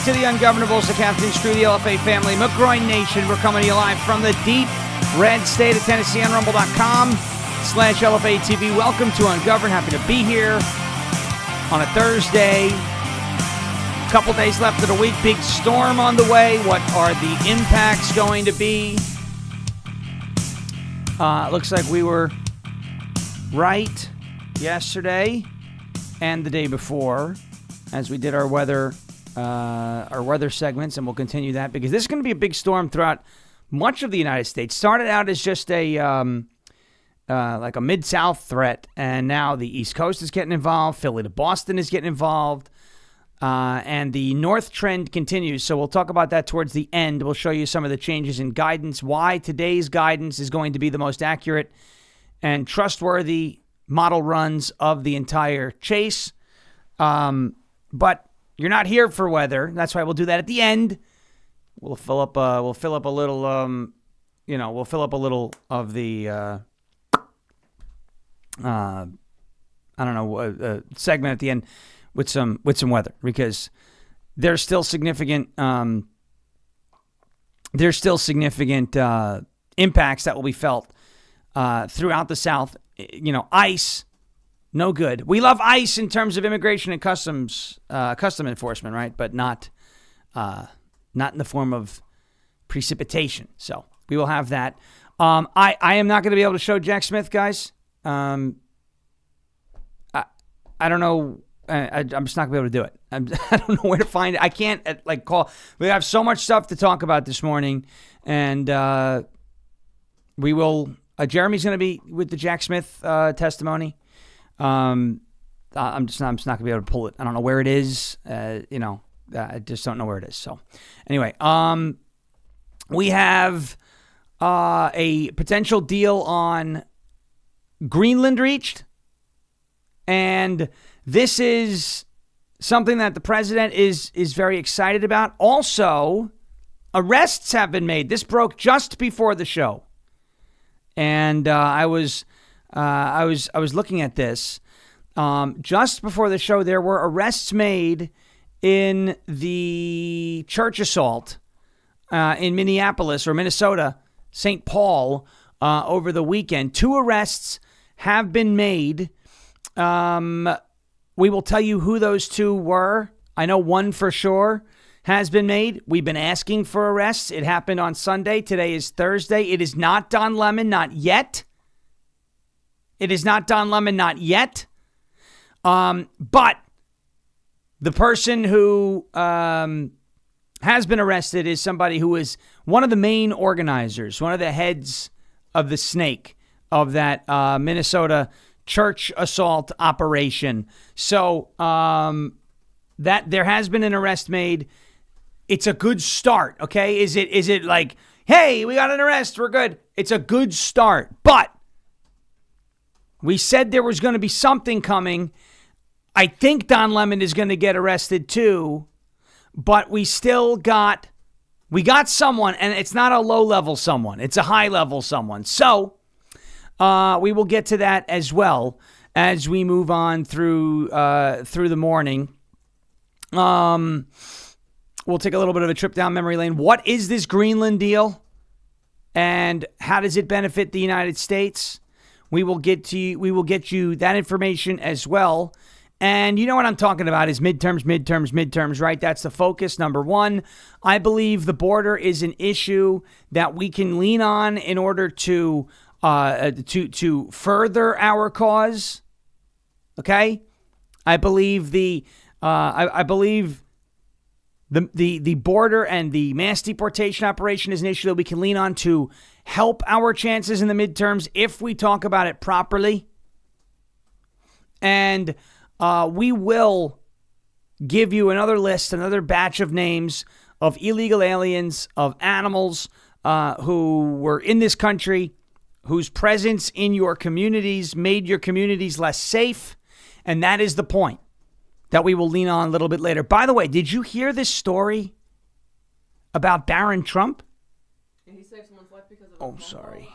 to the Ungovernables, the Captain's Crew, the LFA family, McGroin Nation. We're coming to you live from the deep red state of Tennessee on rumble.com/LFA TV. Welcome to Ungoverned. Happy to be here on a Thursday. A couple days left of the week. Big storm on the way. What are the impacts going to be? Looks like we were right yesterday and the day before as we did our weather segments, and we'll continue that because this is going to be a big storm throughout much of the United States. Started out as just a like a mid-south threat, and now the East Coast is getting involved. Philly to Boston is getting involved, and the north trend continues. So we'll talk about that towards the end. We'll show you some of the changes in guidance, why today's guidance is going to be the most accurate and trustworthy model runs of the entire chase. But you're not here for weather. That's why we'll do that at the end. We'll fill up a little of the segment at the end with some weather, because there's still significant impacts that will be felt throughout the South. Ice. No good. We love ICE in terms of immigration and custom enforcement, right? But not in the form of precipitation. So we will have that. I am not going to be able to show Jack Smith, guys. I don't know. I'm just not going to be able to do it. I don't know where to find it. I can't call. We have so much stuff to talk about this morning, and we will. Jeremy's going to be with the Jack Smith testimony. I'm just not going to be able to pull it. I don't know where it is. I just don't know where it is. So anyway, we have a potential deal on Greenland reached. And this is something that the president is very excited about. Also, arrests have been made. This broke just before the show. And I was looking at this. Just before the show, there were arrests made in the church assault in Minneapolis or Minnesota, St. Paul, over the weekend. 2 arrests have been made. We will tell you who those 2 were. I know one for sure has been made. We've been asking for arrests. It happened on Sunday. Today is Thursday. It is not Don Lemon, not yet. It is not Don Lemon, not yet. But the person who has been arrested is somebody who is one of the main organizers, one of the heads of the snake of that Minnesota church assault operation. So that there has been an arrest made. It's a good start, okay? Is it like, hey, we got an arrest, we're good? It's a good start, but we said there was going to be something coming. I think Don Lemon is going to get arrested too, but we got someone, and it's not a low-level someone. It's a high-level someone. So we will get to that as well as we move on through the morning. We'll take a little bit of a trip down memory lane. What is this Greenland deal, and how does it benefit the United States? We will get you that information as well. And you know what I'm talking about is midterms, right? That's the focus, number one. I believe the border is an issue that we can lean on in order to further our cause. Okay? I believe the border and the mass deportation operation is an issue that we can lean on to help our chances in the midterms if we talk about it properly. And we will give you another list, another batch of names of illegal aliens, of animals who were in this country, whose presence in your communities made your communities less safe. And that is the point that we will lean on a little bit later. By the way, did you hear this story about Barron Trump? And he saved someone's life because of Sorry.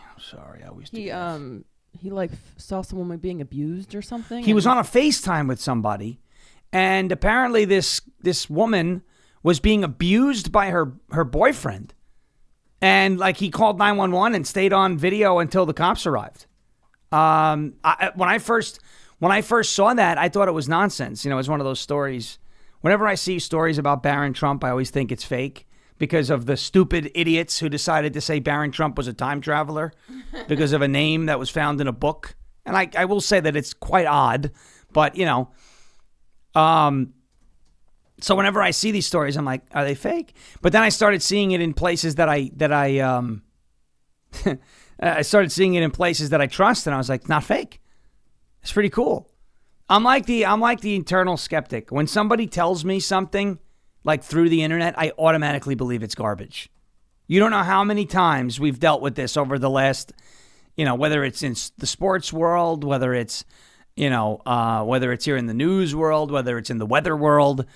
I always do. He saw someone being abused or something. He was on a FaceTime with somebody, and apparently this woman was being abused by her boyfriend. And like he called 911 and stayed on video until the cops arrived. When I first saw that, I thought it was nonsense. You know, it's one of those stories. Whenever I see stories about Barron Trump, I always think it's fake because of the stupid idiots who decided to say Barron Trump was a time traveler because of a name that was found in a book. And I will say that it's quite odd, but you know, so whenever I see these stories, I'm like, are they fake? But then I started seeing it in places that I I started seeing it in places that I trust, and I was like, not fake. It's pretty cool. I'm like the eternal skeptic. When somebody tells me something like through the internet, I automatically believe it's garbage. You don't know how many times we've dealt with this over the last, you know, whether it's in the sports world, whether it's, you know, whether it's here in the news world, whether it's in the weather world.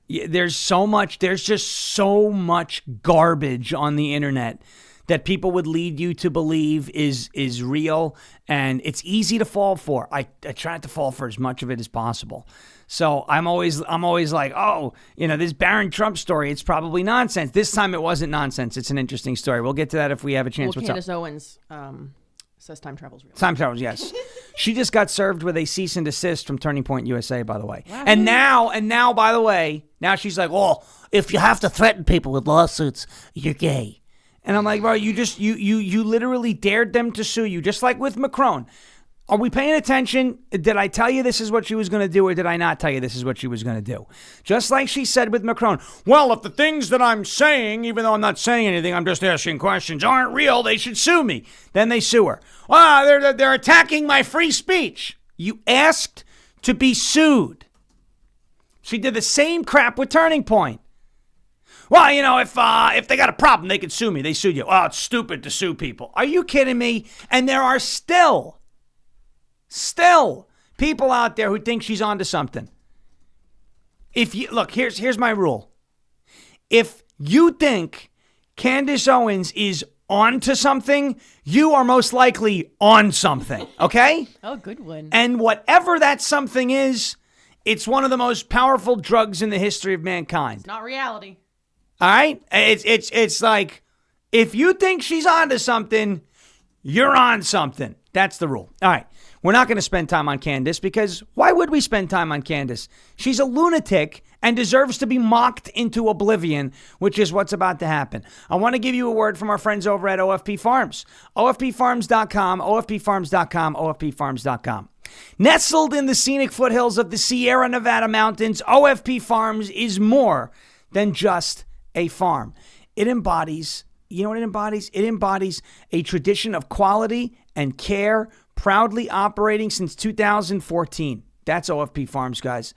There's just so much garbage on the internet that people would lead you to believe is real, and it's easy to fall for. I try not to fall for as much of it as possible. So I'm always like, oh, you know, this Barron Trump story, it's probably nonsense. This time it wasn't nonsense. It's an interesting story. We'll get to that if we have a chance. Well, What's Candace up? Owens says time travel's real. Time travels, yes. She just got served with a cease and desist from Turning Point USA, by the way. Wow. And now, by the way, now she's like, oh, if you have to threaten people with lawsuits, you're gay. And I'm like, bro, you literally dared them to sue you, just like with Macron. Are we paying attention? Did I tell you this is what she was going to do, or did I not tell you this is what she was going to do? Just like she said with Macron, well, if the things that I'm saying, even though I'm not saying anything, I'm just asking questions, aren't real, they should sue me. Then they sue her. They're attacking my free speech. You asked to be sued. She did the same crap with Turning Point. Well, you know, if they got a problem, they can sue me. They sued you. Oh, it's stupid to sue people. Are you kidding me? And there are still people out there who think she's onto something. If you look, here's my rule. If you think Candace Owens is onto something, you are most likely on something. Okay? Oh, good one. And whatever that something is, it's one of the most powerful drugs in the history of mankind. It's not reality. All right? It's like, if you think she's onto something, you're on something. That's the rule. All right. We're not going to spend time on Candace because why would we spend time on Candace? She's a lunatic and deserves to be mocked into oblivion, which is what's about to happen. I want to give you a word from our friends over at OFP Farms. OFPFarms.com, OFPFarms.com, OFPFarms.com. Nestled in the scenic foothills of the Sierra Nevada mountains, OFP Farms is more than just a farm. It embodies, you know what it embodies? It embodies a tradition of quality and care, proudly operating since 2014. That's OFP Farms, guys.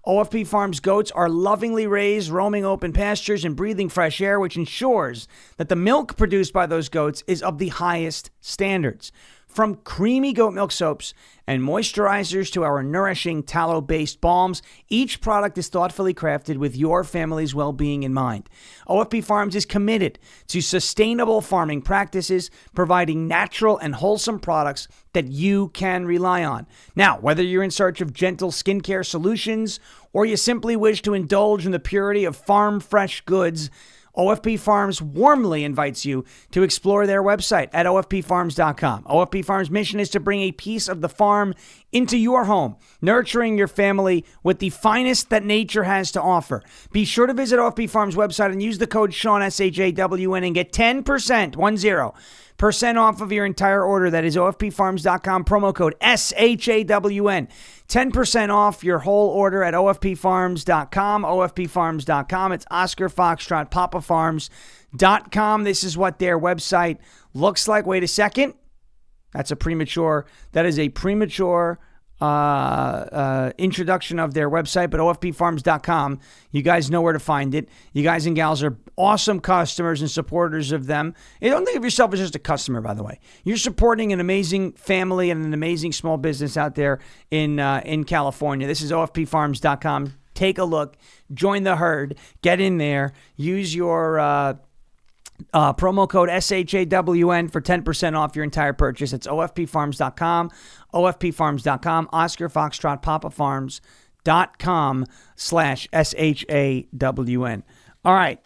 OFP Farms goats are lovingly raised, roaming open pastures and breathing fresh air, which ensures that the milk produced by those goats is of the highest standards. From creamy goat milk soaps and moisturizers to our nourishing tallow-based balms, each product is thoughtfully crafted with your family's well-being in mind. OFP Farms is committed to sustainable farming practices, providing natural and wholesome products that you can rely on. Now, whether you're in search of gentle skincare solutions or you simply wish to indulge in the purity of farm-fresh goods, OFP Farms warmly invites you to explore their website at OFPFarms.com. OFP Farms' mission is to bring a piece of the farm into your home, nurturing your family with the finest that nature has to offer. Be sure to visit OFP Farms' website and use the code Sean, SHAWN, and get 10% off of your entire order. That is OFPFarms.com, promo code SHAWN. 10% off your whole order at OFPFarms.com, OFPFarms.com. It's Oscar Foxtrot, PapaFarms.com. This is what their website looks like. Wait a second. That is a premature introduction of their website, but OFPFarms.com, you guys know where to find it. You guys and gals are awesome customers and supporters of them. You don't think of yourself as just a customer, by the way. You're supporting an amazing family and an amazing small business out there in California. This is OFPFarms.com. Take a look. Join the herd. Get in there. Use your promo code SHAWN for 10% off your entire purchase. It's OFPFarms.com, OFPFarms.com, Oscar Foxtrot, PapaFarms.com /SHAWN. All right.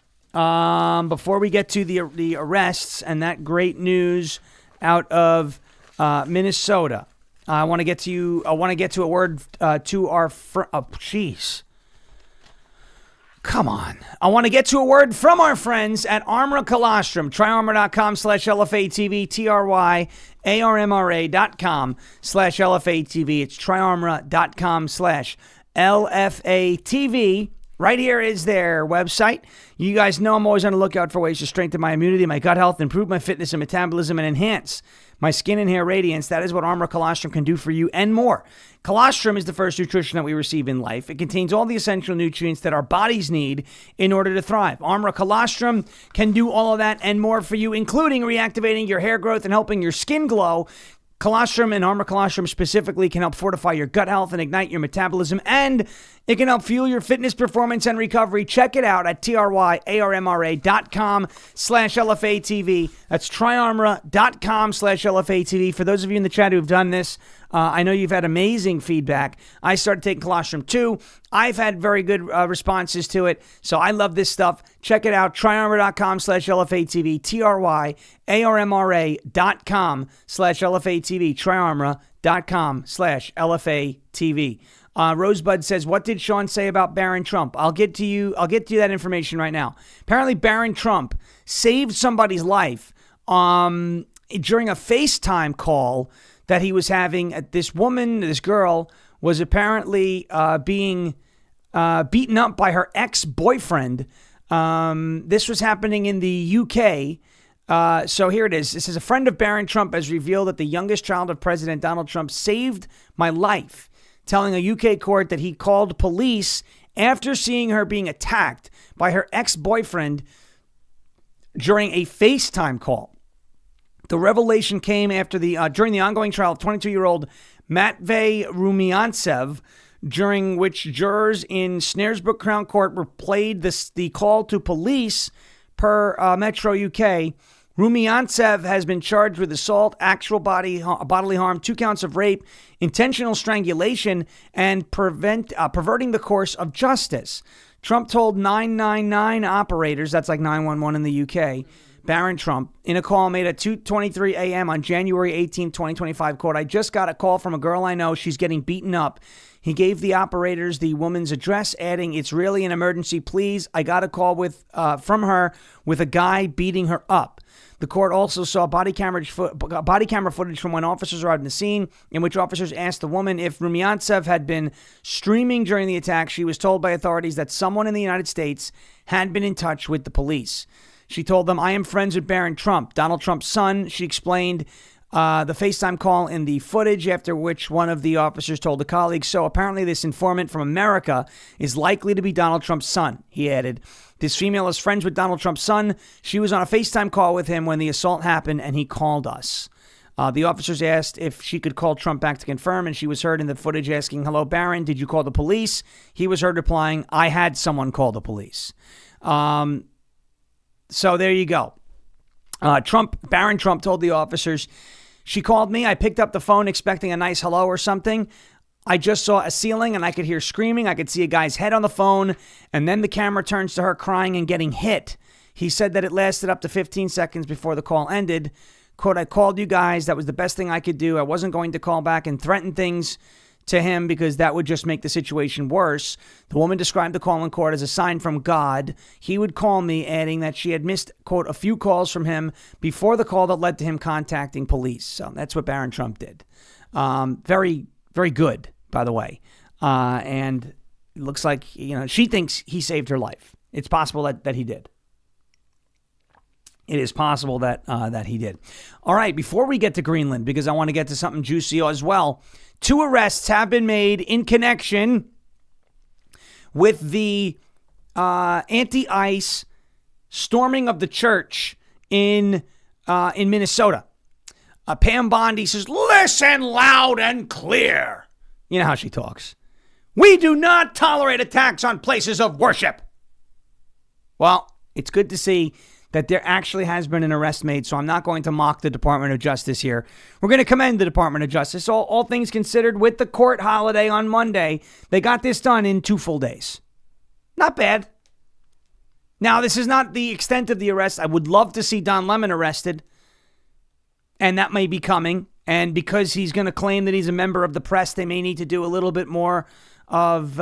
Before we get to the arrests and that great news out of Minnesota, I want to get to a word to our jeez. Come on. I want to get to a word from our friends at Armor Colostrum. Tryarmor.com/LFA-TV, TRYARMRA.com/LFA-TV. It's tryarmor.com/LFA-TV. Right here is their website. You guys know I'm always on the lookout for ways to strengthen my immunity, my gut health, improve my fitness and metabolism, and enhance my skin and hair radiance. That is what Armor Colostrum can do for you and more. Colostrum is the first nutrition that we receive in life. It contains all the essential nutrients that our bodies need in order to thrive. Armor Colostrum can do all of that and more for you, including reactivating your hair growth and helping your skin glow. Colostrum and Armor Colostrum specifically can help fortify your gut health and ignite your metabolism, and it can help fuel your fitness, performance, and recovery. Check it out at tryarmra.com/LFA-TV. That's tryarmra.com/LFA-TV. For those of you in the chat who've done this, I know you've had amazing feedback. I started taking colostrum too. I've had very good responses to it, so I love this stuff. Check it out, tryarmra.com/LFA-TV, tryarmra.com/LFA-TV, tryarmra.com/LFA-TV. Rosebud says, what did Sean say about Barron Trump? I'll get to you that information right now. Apparently, Barron Trump saved somebody's life during a FaceTime call that he was having. This girl, was apparently being beaten up by her ex-boyfriend. This was happening in the UK. So here it is. This is a friend of Barron Trump has revealed that the youngest child of President Donald Trump saved my life, telling a UK court that he called police after seeing her being attacked by her ex-boyfriend during a FaceTime call. The revelation came after during the ongoing trial of 22-year-old Matvey Rumiantsev, during which jurors in Snaresbrook Crown Court replayed the call to police per Metro UK. Rumiantsev has been charged with assault, actual bodily harm, 2 counts of rape, intentional strangulation, and perverting the course of justice. Trump told 999 operators, that's like 911 in the UK, Barron Trump, in a call made at 2:23 a.m. on January 18, 2025, quote, I just got a call from a girl I know. She's getting beaten up. He gave the operators the woman's address, adding, it's really an emergency, please. I got a call from her with a guy beating her up. The court also saw body camera footage from when officers arrived in the scene, in which officers asked the woman if Rumiantsev had been streaming during the attack. She was told by authorities that someone in the United States had been in touch with the police. She told them, I am friends with Barron Trump, Donald Trump's son. She explained the FaceTime call in the footage, after which one of the officers told a colleague, so apparently this informant from America is likely to be Donald Trump's son, he added. This female is friends with Donald Trump's son. She was on a FaceTime call with him when the assault happened, and he called us. The officers asked if she could call Trump back to confirm, and she was heard in the footage asking, hello, Barron, did you call the police? He was heard replying, I had someone call the police. So there you go. Barron Trump told the officers, she called me. I picked up the phone expecting a nice hello or something. I just saw a ceiling and I could hear screaming. I could see a guy's head on the phone. And then the camera turns to her crying and getting hit. He said that it lasted up to 15 seconds before the call ended. Quote, I called you guys. That was the best thing I could do. I wasn't going to call back and threaten things to him because that would just make the situation worse. The woman described the call in court as a sign from God. He would call me, adding that she had missed, quote, a few calls from him before the call that led to him contacting police. So that's what Barron Trump did. Very, very good, by the way. And it looks like, she thinks he saved her life. It's possible that he did. It is possible that he did. All right, before we get to Greenland, because I want to get to something juicy as well, 2 arrests have been made in connection with the anti-ICE storming of the church in Minnesota. Pam Bondi says, listen loud and clear. You know how she talks. We do not tolerate attacks on places of worship. Well, it's good to see that there actually has been an arrest made, so I'm not going to mock the Department of Justice here. We're going to commend the Department of Justice. All things considered, with the court holiday on Monday, they got this done in 2 full days. Not bad. Now, this is not the extent of the arrest. I would love to see Don Lemon arrested, and that may be coming. And because he's going to claim that he's a member of the press, they may need to do a little bit more of,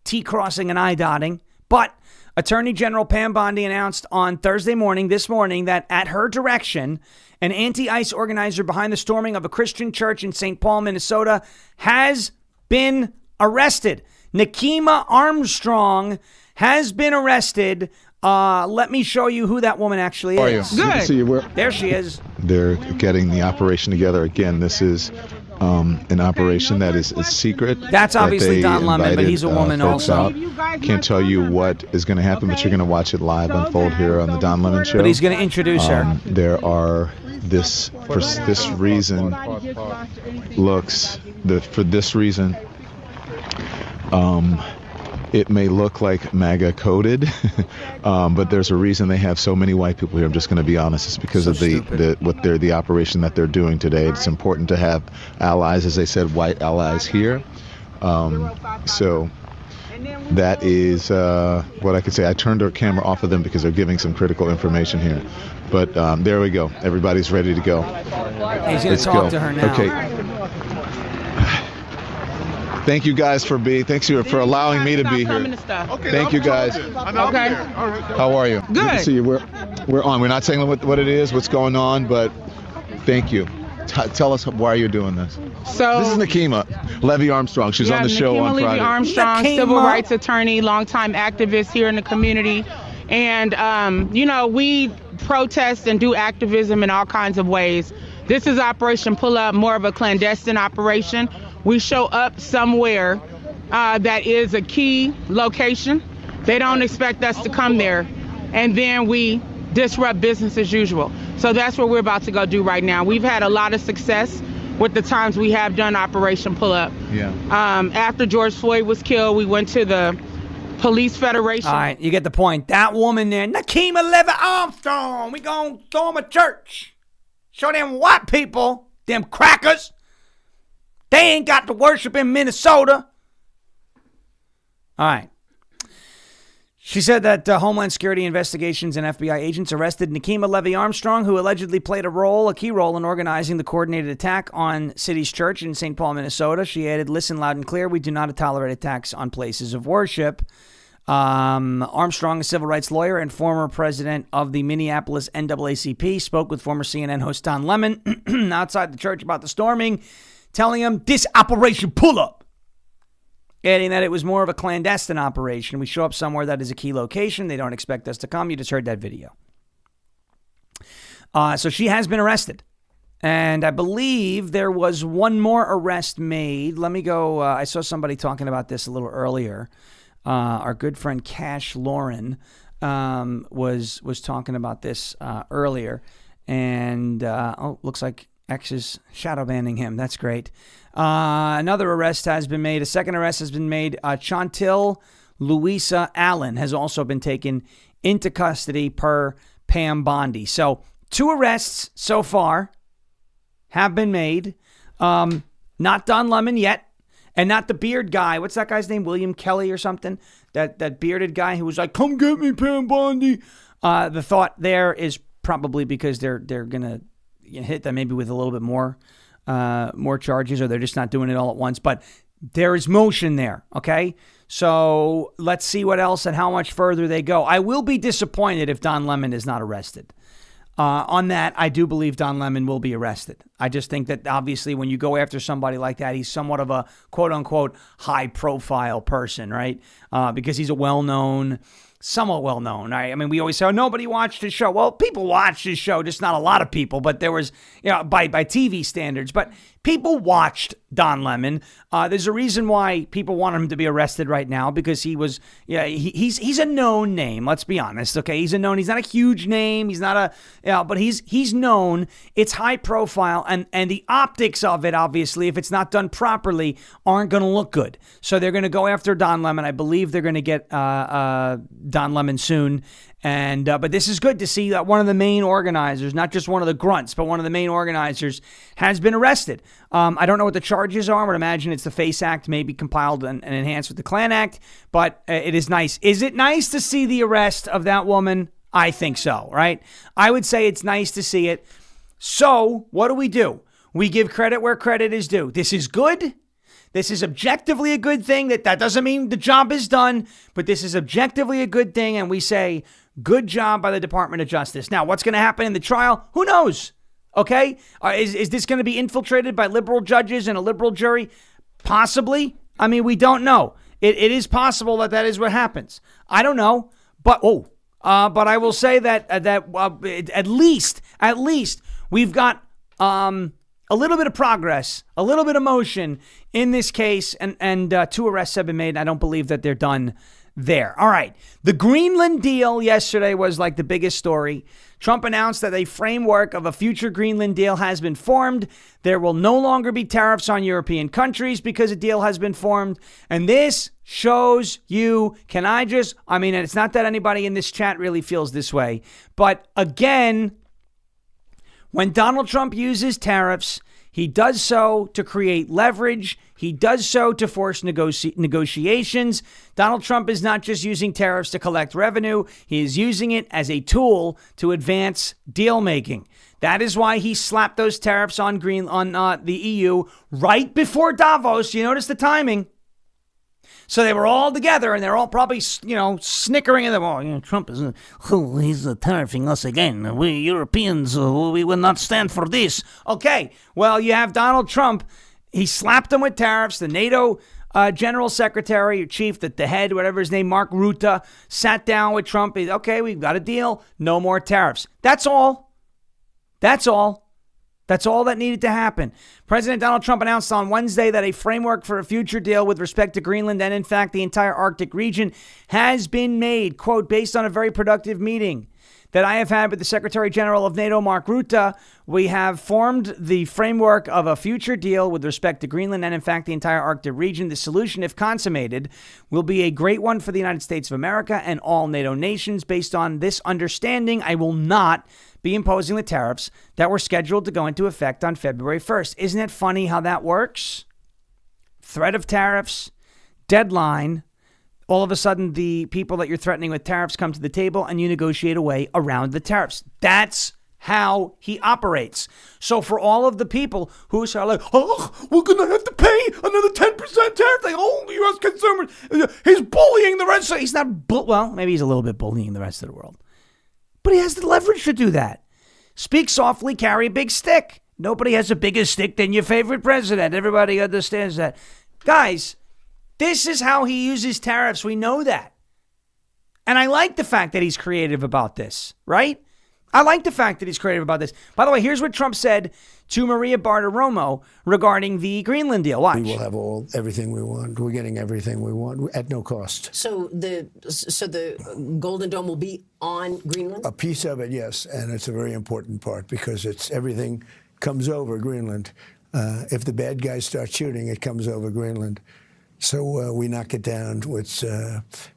T-crossing and I-dotting. But Attorney General Pam Bondi announced on Thursday morning, this morning, that at her direction, an anti-ICE organizer behind the storming of a Christian church in St. Paul, Minnesota, has been arrested. Nakima Armstrong has been arrested. Let me show you who that woman actually is. Good to see you. There she is. They're getting the operation together. Again, this is an operation that is secret. That's obviously Don Lemon, but he's a woman also. Can't tell you what is going to happen, but you're going to watch it live unfold here on the Don Lemon Show. But he's going to introduce her. There are for this reason it may look like MAGA coded, but there's a reason they have so many white people here. I'm just going to be honest. It's because of the operation that they're doing today. It's important to have allies, as they said, white allies here. So that is what I could say. I turned our camera off of them because they're giving some critical information here. But there we go. Everybody's ready to go. He's going to talk to her now. Okay. Thank you guys for allowing me to be here. Okay, Thank you guys. Okay. How are you? Good. To see you. We're on. We're not saying what it is, what's going on, but thank you. Tell us why you're doing this. So this is Nakima Levy Armstrong. She's on the show on Nakima Friday. Levy Armstrong, Nakima. civil rights attorney, longtime activist here in the community. And, we protest and do activism in all kinds of ways. This is Operation Pull Up, more of a clandestine operation. We show up somewhere that is a key location. They don't expect us to come there. And then we disrupt business as usual. So that's what we're about to go do right now. We've had a lot of success with the times we have done Operation Pull Up. Yeah. After George Floyd was killed, we went to the Police Federation. All right, you get the point. That woman there, Nakima Levy Armstrong, we gonna storm a church. Show them white people, them crackers. They ain't got to worship in Minnesota. All right. She said that Homeland Security investigations and FBI agents arrested Nakima Levy Armstrong, who allegedly played a key role in organizing the coordinated attack on City's Church in St. Paul, Minnesota. She added, "Listen loud and clear, we do not tolerate attacks on places of worship." Armstrong, a civil rights lawyer and former president of the Minneapolis NAACP, spoke with former CNN host Don Lemon outside the church about the storming, telling him this Operation Pull-Up, adding that it was more of a clandestine operation. We show up somewhere that is a key location. They don't expect us to come. You just heard that video. So she has been arrested. And I believe there was one more arrest made. Let me go. I saw somebody talking about this a little earlier. Our good friend Cash Lauren was talking about this earlier. And, looks like X is shadow banning him. That's great. Another arrest has been made. A second arrest has been made. Chantil Louisa Allen has also been taken into custody per Pam Bondi. So 2 arrests so far have been made. Not Don Lemon yet. And not the beard guy. What's that guy's name? William Kelly or something? That bearded guy who was like, "Come get me, Pam Bondi." The thought there is probably because they're going to hit them maybe with a little bit more charges, or they're just not doing it all at once. But there is motion there, okay? So let's see what else and how much further they go. I will be disappointed if Don Lemon is not arrested. On that, I do believe Don Lemon will be arrested. I just think that obviously when you go after somebody like that, he's somewhat of a quote-unquote high-profile person, right? Because he's somewhat well-known. Right? I mean, we always say, "Oh, nobody watched his show." Well, people watched his show, just not a lot of people. But there was, by TV standards. But people watched Don Lemon. There's a reason why people want him to be arrested right now, because he was, he's a known name. Let's be honest, okay? He's a known. He's not a huge name. He's not but he's known. It's high profile, and the optics of it, obviously, if it's not done properly, aren't going to look good. So they're going to go after Don Lemon. I believe they're going to get Don Lemon soon. And but this is good to see that one of the main organizers, not just one of the grunts, but one of the main organizers has been arrested. I don't know what the charges are. I would imagine it's the FACE Act, maybe compiled and enhanced with the Klan Act. But it is nice. Is it nice to see the arrest of that woman? I think so, right? I would say it's nice to see it. So what do? We give credit where credit is due. This is good. This is objectively a good thing. That doesn't mean the job is done, but this is objectively a good thing. And we say, good job by the Department of Justice. Now, what's going to happen in the trial? Who knows? Okay. Is this going to be infiltrated by liberal judges and a liberal jury? Possibly. I mean, we don't know. It is possible that is what happens. I don't know. But I will say that at least we've got a little bit of progress, a little bit of motion in this case, and 2 arrests have been made. I don't believe that they're done there. All right. The Greenland deal yesterday was like the biggest story. Trump announced that a framework of a future Greenland deal has been formed. There will no longer be tariffs on European countries because a deal has been formed. And this shows you, and it's not that anybody in this chat really feels this way, but again, when Donald Trump uses tariffs, he does so to create leverage. He does so to force negotiations. Donald Trump is not just using tariffs to collect revenue. He is using it as a tool to advance deal making. That is why he slapped those tariffs on the EU right before Davos. You notice the timing. So they were all together, and they're all probably, snickering at them. Oh, Trump is, he's tariffing us again. We Europeans, we will not stand for this. Okay, well, you have Donald Trump. He slapped them with tariffs. The NATO General Secretary or Chief, the head, whatever his name, Mark Rutte, sat down with Trump. Okay, we've got a deal. No more tariffs. That's all. That's all. That's all that needed to happen. President Donald Trump announced on Wednesday that a framework for a future deal with respect to Greenland and, in fact, the entire Arctic region has been made, quote, based on a very productive meeting that I have had with the Secretary General of NATO, Mark Rutte. We have formed the framework of a future deal with respect to Greenland and, in fact, the entire Arctic region. The solution, if consummated, will be a great one for the United States of America and all NATO nations. Based on this understanding, I will not be imposing the tariffs that were scheduled to go into effect on February 1st. Isn't it funny how that works? Threat of tariffs, deadline. All of a sudden, the people that you're threatening with tariffs come to the table and you negotiate a way around the tariffs. That's how he operates. So for all of the people who are like, oh, we're going to have to pay another 10% tariff. Like, oh, U.S. consumers, he's bullying the rest. He's not, well, maybe he's a little bit bullying the rest of the world. But he has the leverage to do that. Speak softly, carry a big stick. Nobody has a bigger stick than your favorite president. Everybody understands that. Guys, this is how he uses tariffs. We know that. And I like the fact that he's creative about this, right? I like the fact that he's creative about this. By the way, here's what Trump said to Maria Bartiromo regarding the Greenland deal. Watch. We will have everything we want. We're getting everything we want at no cost. So the Golden Dome will be on Greenland? A piece of it, yes, and it's a very important part because everything comes over Greenland. If the bad guys start shooting, it comes over Greenland. So we knock it down. It's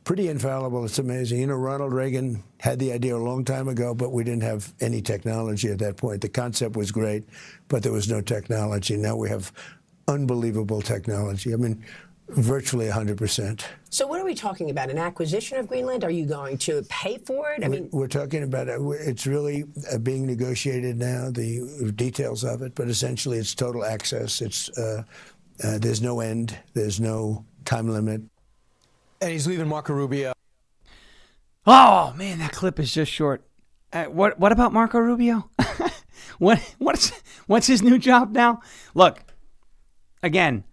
pretty infallible. It's amazing. You know, Ronald Reagan had the idea a long time ago, but we didn't have any technology at that point. The concept was great, but there was no technology. Now we have unbelievable technology. I mean, virtually 100%. So what are we talking about? An acquisition of Greenland? Are you going to pay for it? We're talking about it. It's really being negotiated now, the details of it, but essentially it's total access. It's there's no end. There's no time limit. And he's leaving Marco Rubio. Oh, man, that clip is just short. What about Marco Rubio? What's his new job now? Look, again,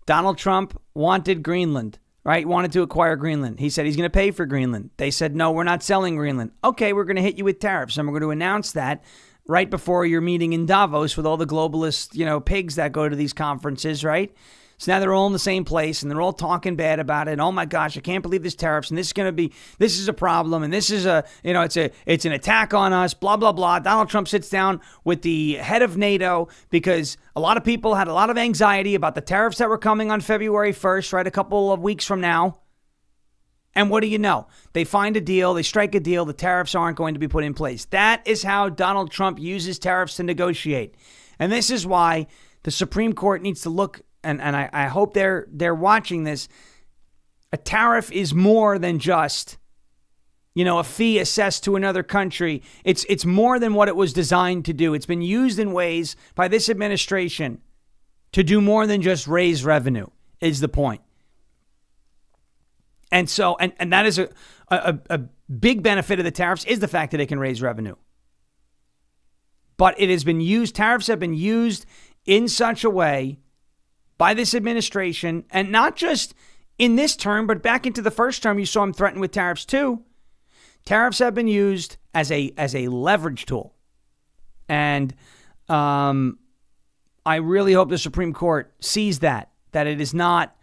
Donald Trump wanted Greenland, right? Wanted to acquire Greenland. He said he's going to pay for Greenland. They said, no, we're not selling Greenland. Okay, we're going to hit you with tariffs, and we're going to announce that right before your meeting in Davos with all the globalist, pigs that go to these conferences, right? So now they're all in the same place and they're all talking bad about it. And, oh my gosh, I can't believe this tariffs and this is a problem and this is it's an attack on us, blah, blah, blah. Donald Trump sits down with the head of NATO because a lot of people had a lot of anxiety about the tariffs that were coming on February 1st, right? A couple of weeks from now. And what do you know? They find a deal, they strike a deal, the tariffs aren't going to be put in place. That is how Donald Trump uses tariffs to negotiate. And this is why the Supreme Court needs to look, and I hope they're watching this. A tariff is more than just, a fee assessed to another country. It's more than what it was designed to do. It's been used in ways by this administration to do more than just raise revenue, is the point. And so, and that is a big benefit of the tariffs is the fact that it can raise revenue. But it has been used, tariffs have been used in such a way by this administration, and not just in this term, but back into the first term, you saw him threaten with tariffs too. Tariffs have been used as a leverage tool. And I really hope the Supreme Court sees that it is not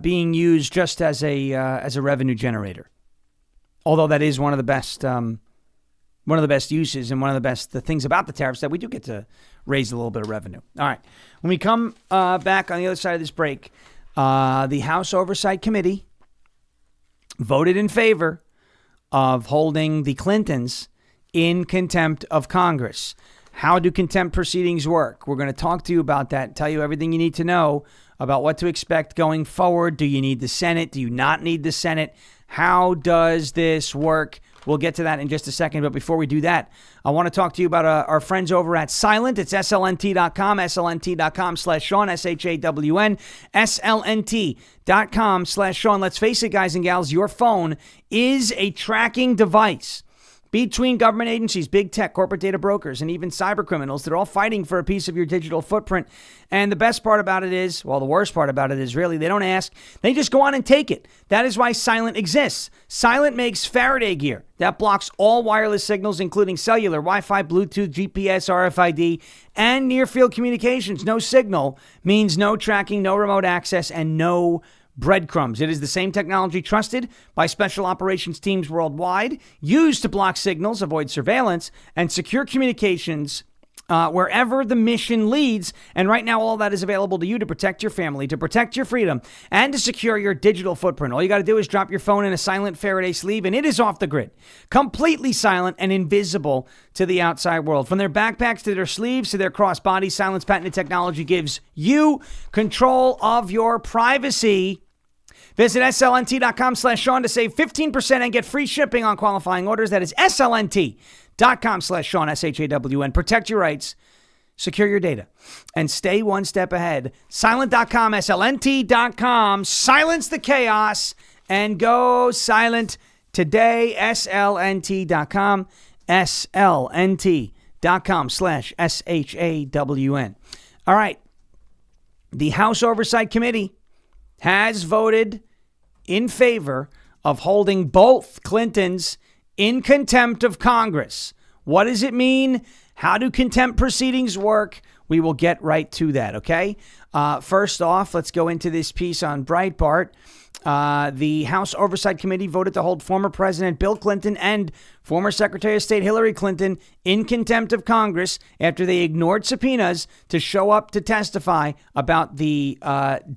being used just as a revenue generator. Although that is one of the best uses and one of the things about the tariffs that we do get to raise a little bit of revenue. All right. When we come back on the other side of this break, the House Oversight Committee voted in favor of holding the Clintons in contempt of Congress. How do contempt proceedings work? We're going to talk to you about that, tell you everything you need to know about what to expect going forward. Do you need the Senate? Do you not need the Senate? How does this work? We'll get to that in just a second. But before we do that, I want to talk to you about our friends over at Silent. It's slnt.com, slnt.com/Sean, SHAWN, slnt.com/Sean. Let's face it, guys and gals, your phone is a tracking device between government agencies, big tech, corporate data brokers, and even cyber criminals. They're all fighting for a piece of your digital footprint. And the best part about it is, well, the worst part about it is really they don't ask. They just go on and take it. That is why Silent exists. Silent makes Faraday gear that blocks all wireless signals, including cellular, Wi-Fi, Bluetooth, GPS, RFID, and near-field communications. No signal means no tracking, no remote access, and no breadcrumbs. It is the same technology trusted by special operations teams worldwide, used to block signals, avoid surveillance, and secure communications wherever the mission leads. And right now, all that is available to you to protect your family, to protect your freedom, and to secure your digital footprint. All you got to do is drop your phone in a Silent Faraday sleeve, and it is off the grid, completely silent and invisible to the outside world. From their backpacks to their sleeves to their crossbody, Silent's patented technology gives you control of your privacy. Visit slnt.com/Sean to save 15% and get free shipping on qualifying orders. That is slnt.com/Sean, SHAWN. Protect your rights, secure your data, and stay one step ahead. Silent.com, slnt.com. Silence the chaos and go silent today. slnt.com, slnt.com/SHAWN. All right. The House Oversight Committee has voted in favor of holding both Clintons in contempt of Congress. What does it mean? How do contempt proceedings work? We will get right to that, okay? First off, let's go into this piece on Breitbart. The House Oversight Committee voted to hold former President Bill Clinton and former Secretary of State Hillary Clinton in contempt of Congress after they ignored subpoenas to show up to testify about the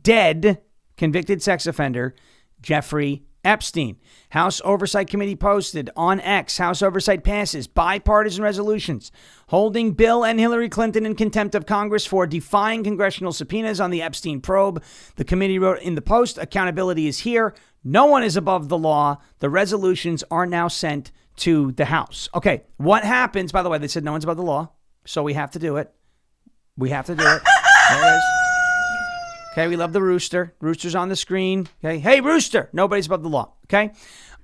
dead convicted sex offender Jeffrey Epstein. House Oversight Committee posted on X, House Oversight passes bipartisan resolutions holding Bill and Hillary Clinton in contempt of Congress for defying congressional subpoenas on the Epstein probe. The committee wrote in the Post, accountability is here. No one is above the law. The resolutions are now sent to the House. Okay, what happens? By the way, they said no one's above the law, so we have to do it. We have to do it. There it is. Okay, we love the rooster. Rooster's on the screen. Okay, hey, rooster. Nobody's above the law. Okay,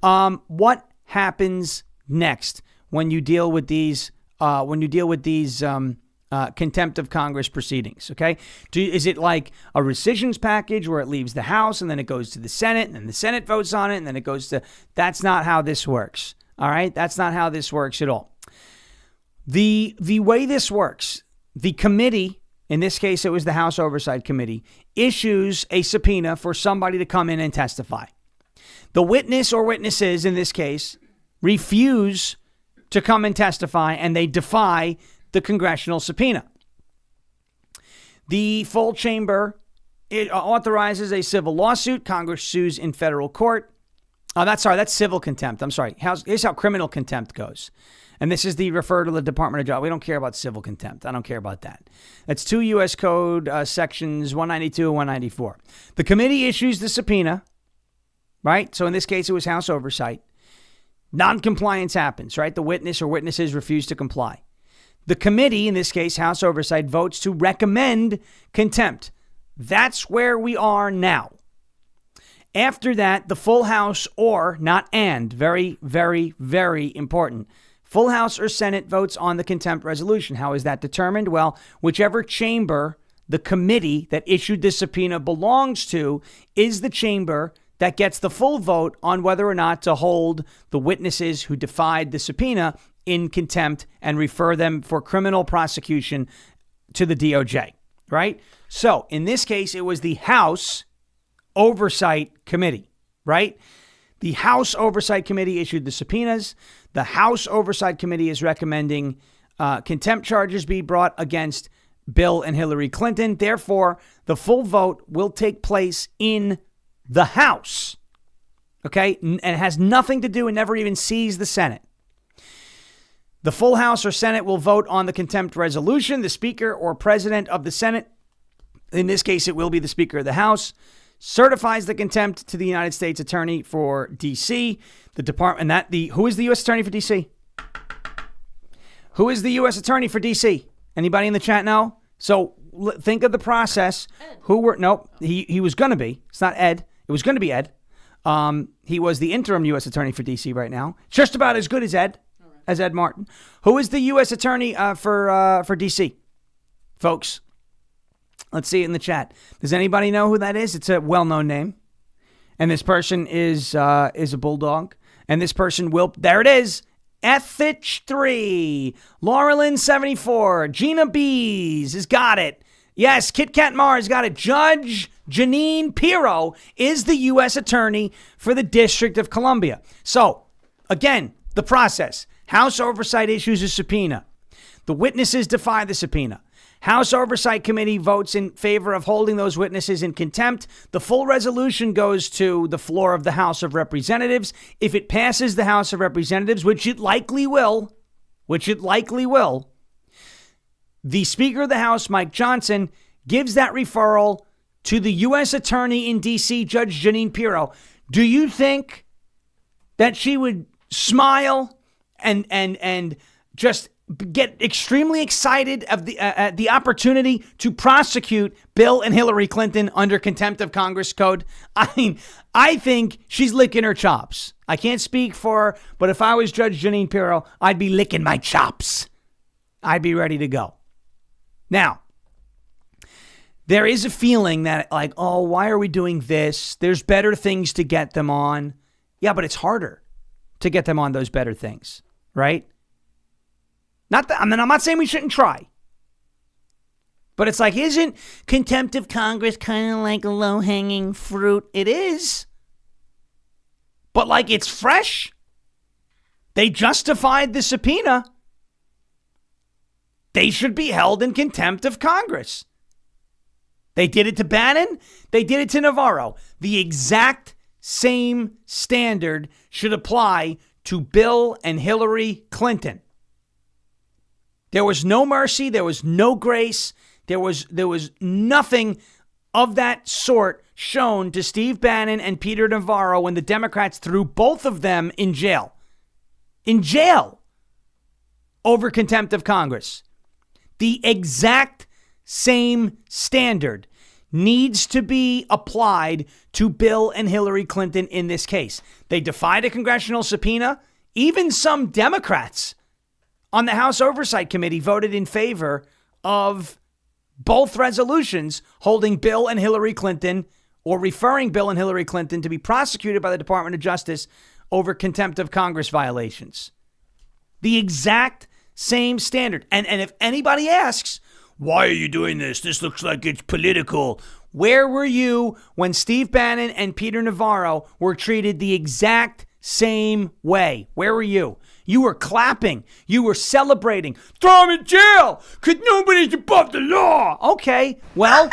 what happens next when you deal with these? Contempt of Congress proceedings? Okay, is it like a rescissions package where it leaves the House and then it goes to the Senate and then the Senate votes on it and then it goes to? That's not how this works. All right, that's not how this works at all. The way this works, the committee. In this case, it was the House Oversight Committee, issues a subpoena for somebody to come in and testify. The witness or witnesses in this case refuse to come and testify, and they defy the congressional subpoena. The full chamber, it authorizes a civil lawsuit. Congress sues in federal court. Oh, that's civil contempt. I'm sorry. Here's how criminal contempt goes. And this is the refer to the Department of Justice. We don't care about civil contempt. I don't care about that. That's 2 U.S. Code sections 192 and 194. The committee issues the subpoena, right? So in this case, it was House Oversight. Non-compliance happens, right? The witness or witnesses refuse to comply. The committee, in this case, House Oversight, votes to recommend contempt. That's where we are now. After that, the full House or, not and, very, very, very important, full House or Senate votes on the contempt resolution. How is that determined? Well, whichever chamber the committee that issued the subpoena belongs to is the chamber that gets the full vote on whether or not to hold the witnesses who defied the subpoena in contempt and refer them for criminal prosecution to the DOJ, right? So in this case, it was the House Oversight Committee, right? The House Oversight Committee issued the subpoenas. The House Oversight Committee is recommending contempt charges be brought against Bill and Hillary Clinton. Therefore, the full vote will take place in the House, okay? And it has nothing to do and never even sees the Senate. The full House or Senate will vote on the contempt resolution. The Speaker or President of the Senate, in this case, it will be the Speaker of the House, certifies the contempt to the United States Attorney for D.C. The department who is the U.S. Attorney for D.C.? Who is the U.S. Attorney for D.C.? Anybody in the chat know? So think of the process. Ed. He was going to be. It's not Ed. It was going to be Ed. He was the interim U.S. Attorney for D.C. right now. Just about as good as Ed, as Ed Martin. Who is the U.S. Attorney for D.C., folks? Let's see it in the chat. Does anybody know who that is? It's a well-known name. And this person is a bulldog. And this person there it is. Ethich 3. Laurelyn 74. Gina Bees has got it. Yes, Kit Kat Mars got it. Judge Janine Pirro is the U.S. Attorney for the District of Columbia. So, again, the process. House Oversight issues a subpoena. The witnesses defy the subpoena. House Oversight Committee votes in favor of holding those witnesses in contempt. The full resolution goes to the floor of the House of Representatives. If it passes the House of Representatives, which it likely will, the Speaker of the House, Mike Johnson, gives that referral to the U.S. Attorney in D.C., Judge Janine Pirro. Do you think that she would smile and just get extremely excited at the opportunity to prosecute Bill and Hillary Clinton under Contempt of Congress code? I mean, I think she's licking her chops. I can't speak for her, but if I was Judge Janine Pirro, I'd be licking my chops. I'd be ready to go. Now, there is a feeling that like, oh, why are we doing this? There's better things to get them on. Yeah, but it's harder to get them on those better things, right? I'm not saying we shouldn't try. But it's like, isn't contempt of Congress kind of like a low-hanging fruit? It is. But like, it's fresh. They justified the subpoena. They should be held in contempt of Congress. They did it to Bannon. They did it to Navarro. The exact same standard should apply to Bill and Hillary Clinton. There was no mercy. There was no grace. There was nothing of that sort shown to Steve Bannon and Peter Navarro when the Democrats threw both of them in jail. In jail over contempt of Congress. The exact same standard needs to be applied to Bill and Hillary Clinton in this case. They defied a congressional subpoena. Even some Democrats on the House Oversight Committee voted in favor of both resolutions holding Bill and Hillary Clinton or referring Bill and Hillary Clinton to be prosecuted by the Department of Justice over contempt of Congress violations. The exact same standard. And if anybody asks, why are you doing this? This looks like it's political. Where were you when Steve Bannon and Peter Navarro were treated the exact same way? Where were you? You were clapping. You were celebrating. Throw him in jail because nobody's above the law. Okay, well,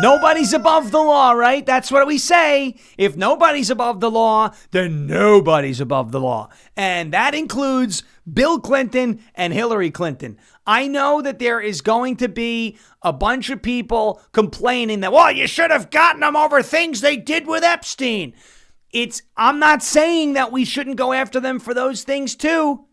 Nobody's above the law, right? That's what we say. If nobody's above the law, then nobody's above the law. And that includes Bill Clinton and Hillary Clinton. I know that there is going to be a bunch of people complaining that, well, you should have gotten them over things they did with Epstein. I'm not saying that we shouldn't go after them for those things too.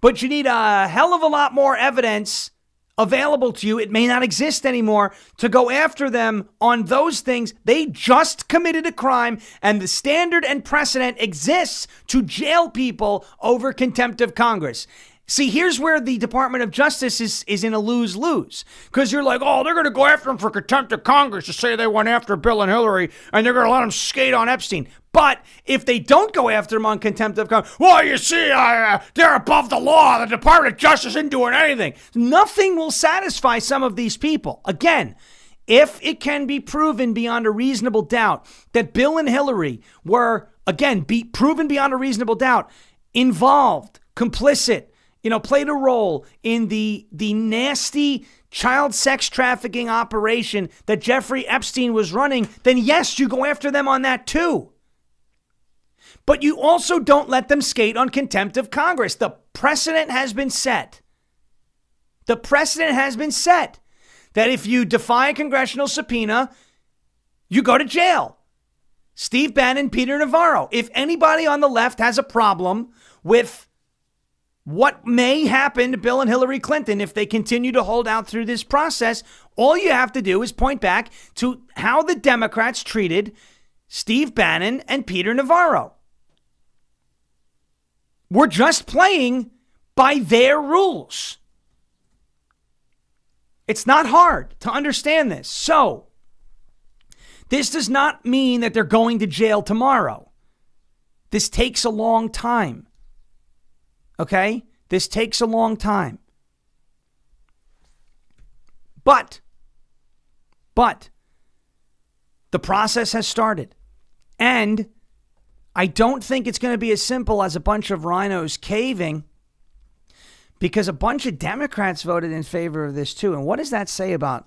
But you need a hell of a lot more evidence available to you. It may not exist anymore to go after them on those things. They just committed a crime, and the standard and precedent exists to jail people over contempt of Congress. See, here's where the Department of Justice is in a lose-lose. Because you're like, oh, they're going to go after them for contempt of Congress to say they went after Bill and Hillary, and they're going to let them skate on Epstein. But if they don't go after them on contempt of Congress, well, you see, they're above the law. The Department of Justice isn't doing anything. Nothing will satisfy some of these people. Again, if it can be proven beyond a reasonable doubt that Bill and Hillary were, again, proven beyond a reasonable doubt, involved, complicit, played a role in the nasty child sex trafficking operation that Jeffrey Epstein was running, then yes, you go after them on that too. But you also don't let them skate on contempt of Congress. The precedent has been set. The precedent has been set that if you defy a congressional subpoena, you go to jail. Steve Bannon, Peter Navarro. If anybody on the left has a problem with what may happen to Bill and Hillary Clinton if they continue to hold out through this process, all you have to do is point back to how the Democrats treated Steve Bannon and Peter Navarro. We're just playing by their rules. It's not hard to understand this. So, this does not mean that they're going to jail tomorrow. This takes a long time. Okay? This takes a long time. But the process has started. And I don't think it's going to be as simple as a bunch of rhinos caving, because a bunch of Democrats voted in favor of this too. And what does that say about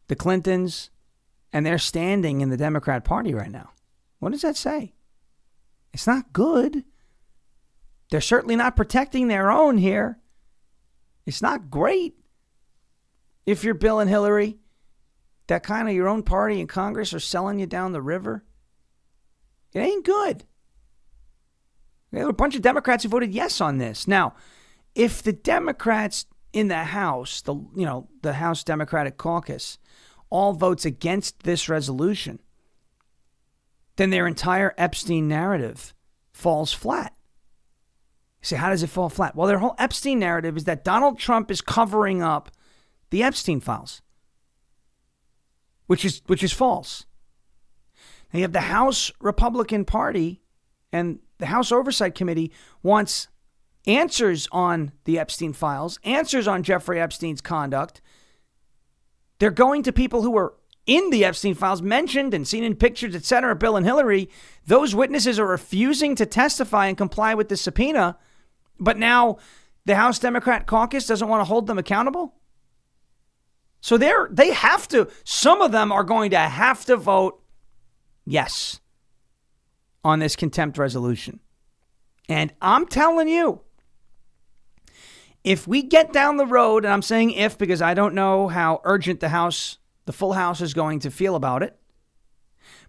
the Clintons and their standing in the Democrat Party right now? What does that say? It's not good. They're certainly not protecting their own here. It's not great if you're Bill and Hillary, that kind of your own party in Congress are selling you down the river. It ain't good. There were a bunch of Democrats who voted yes on this. Now, if the Democrats in the House, the House Democratic Caucus, all votes against this resolution, then their entire Epstein narrative falls flat. You say, how does it fall flat? Well, their whole Epstein narrative is that Donald Trump is covering up the Epstein files, which is false. Now you have the House Republican Party, and the House Oversight Committee wants answers on the Epstein files, answers on Jeffrey Epstein's conduct. They're going to people who were in the Epstein files, mentioned and seen in pictures, etc., Bill and Hillary. Those witnesses are refusing to testify and comply with the subpoena. But now the House Democrat Caucus doesn't want to hold them accountable. So they have to, some of them are going to have to vote yes on this contempt resolution. And I'm telling you, if we get down the road, and I'm saying if because I don't know how urgent the full House is going to feel about it.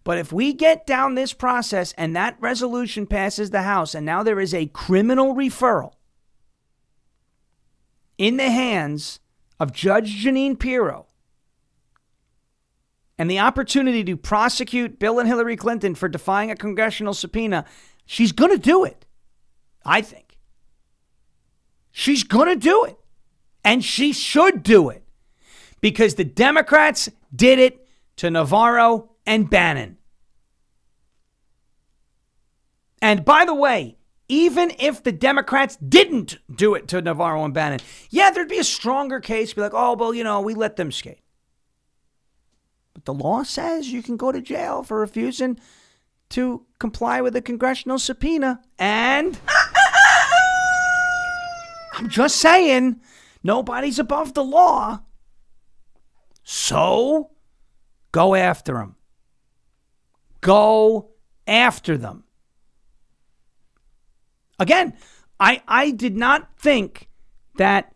But if we get down this process and that resolution passes the House, and now there is a criminal referral in the hands of Judge Jeanine Pirro, and the opportunity to prosecute Bill and Hillary Clinton for defying a congressional subpoena, she's going to do it. I think. She's going to do it. And she should do it. Because the Democrats did it to Navarro and Bannon. And by the way, even if the Democrats didn't do it to Navarro and Bannon, yeah, there'd be a stronger case. Be like, oh, well, we let them skate. But the law says you can go to jail for refusing to comply with a congressional subpoena. And I'm just saying, nobody's above the law. So go after them. Go after them. Again, I did not think that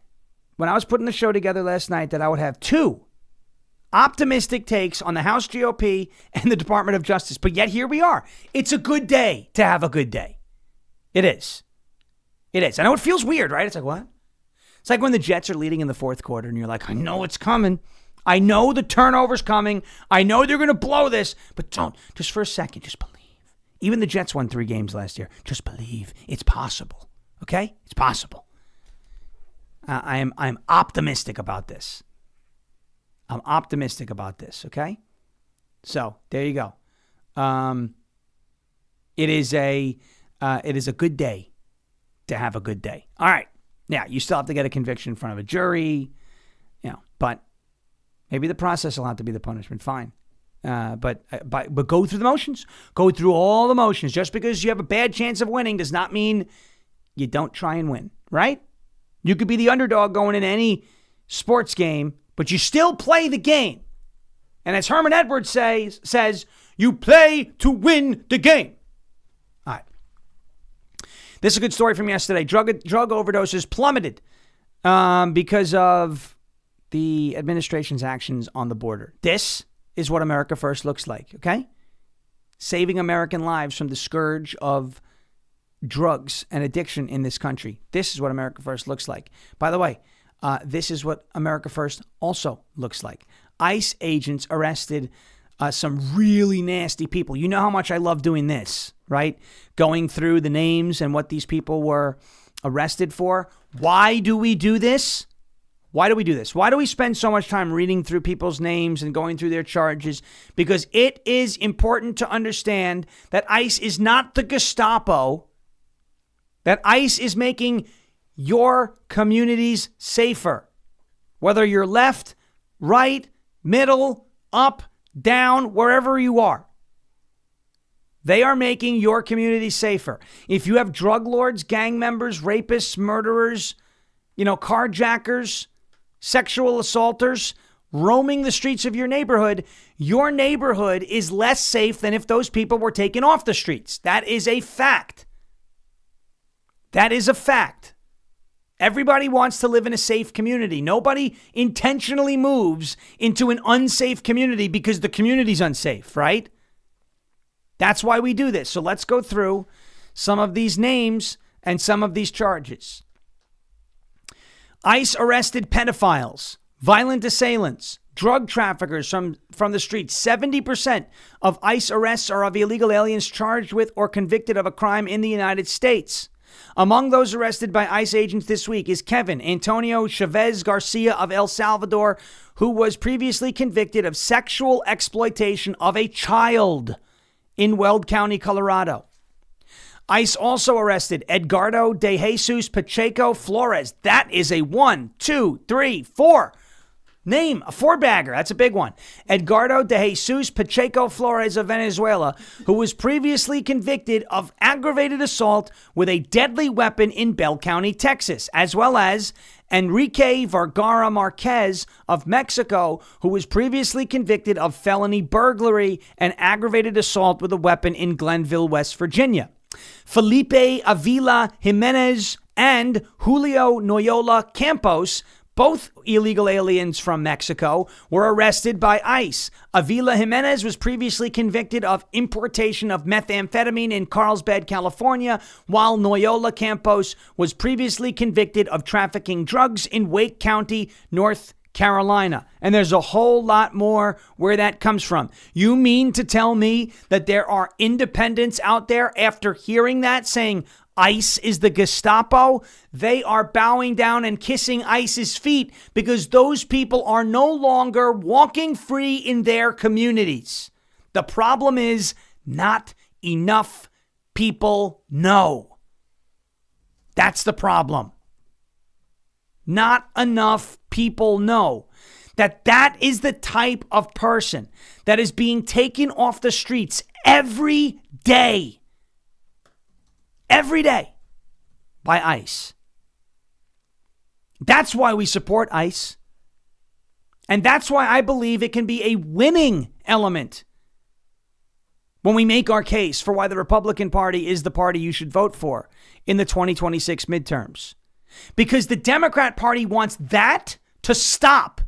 when I was putting the show together last night that I would have two optimistic takes on the House GOP and the Department of Justice. But yet here we are. It's a good day to have a good day. It is. It is. I know it feels weird, right? It's like, what? It's like when the Jets are leading in the fourth quarter and you're like, I know it's coming. I know the turnover's coming. I know they're going to blow this. But don't. Just for a second, just believe. Even the Jets won 3 games last year. Just believe. It's possible. Okay? It's possible. I'm optimistic about this. I'm optimistic about this, okay? So, there you go. It is a good day to have a good day. All right. Now, you still have to get a conviction in front of a jury, but maybe the process will have to be the punishment. Fine. But go through the motions. Go through all the motions. Just because you have a bad chance of winning does not mean you don't try and win, right? You could be the underdog going in any sports game, but you still play the game. And as Herman Edwards says, you play to win the game. All right. This is a good story from yesterday. Drug overdoses plummeted because of the administration's actions on the border. This is what America First looks like, okay? Saving American lives from the scourge of drugs and addiction in this country. This is what America First looks like. By the way, this is what America First also looks like. ICE agents arrested some really nasty people. You know how much I love doing this, right? Going through the names and what these people were arrested for. Why do we do this? Why do we do this? Why do we spend so much time reading through people's names and going through their charges? Because it is important to understand that ICE is not the Gestapo, that ICE is making your communities safer. Whether you're left, right, middle, up, down, wherever you are. They are making your community safer. If you have drug lords, gang members, rapists, murderers, carjackers, sexual assaulters roaming the streets of your neighborhood is less safe than if those people were taken off the streets. That is a fact. That is a fact. Everybody wants to live in a safe community. Nobody intentionally moves into an unsafe community because the community's unsafe, right? That's why we do this. So let's go through some of these names and some of these charges. ICE arrested pedophiles, violent assailants, drug traffickers from the streets. 70% of ICE arrests are of illegal aliens charged with or convicted of a crime in the United States. Among those arrested by ICE agents this week is Kevin Antonio Chavez Garcia of El Salvador, who was previously convicted of sexual exploitation of a child in Weld County, Colorado. ICE also arrested Edgardo de Jesus Pacheco Flores. That is a 1, 2, 3, 4 name, a 4-bagger. That's a big one. Edgardo de Jesus Pacheco Flores of Venezuela, who was previously convicted of aggravated assault with a deadly weapon in Bell County, Texas, as well as Enrique Vergara Marquez of Mexico, who was previously convicted of felony burglary and aggravated assault with a weapon in Glenville, West Virginia. Felipe Avila Jimenez and Julio Noyola Campos, both illegal aliens from Mexico, were arrested by ICE. Avila Jimenez was previously convicted of importation of methamphetamine in Carlsbad, California, while Noyola Campos was previously convicted of trafficking drugs in Wake County, North Carolina. And there's a whole lot more where that comes from. You mean to tell me that there are independents out there after hearing that saying ICE is the Gestapo? They are bowing down and kissing ICE's feet because those people are no longer walking free in their communities. The problem is not enough people know. That's the problem. Not enough people know that is the type of person that is being taken off the streets every day by ICE. That's why we support ICE. And that's why I believe it can be a winning element when we make our case for why the Republican Party is the party you should vote for in the 2026 midterms. Because the Democrat Party wants that to stop.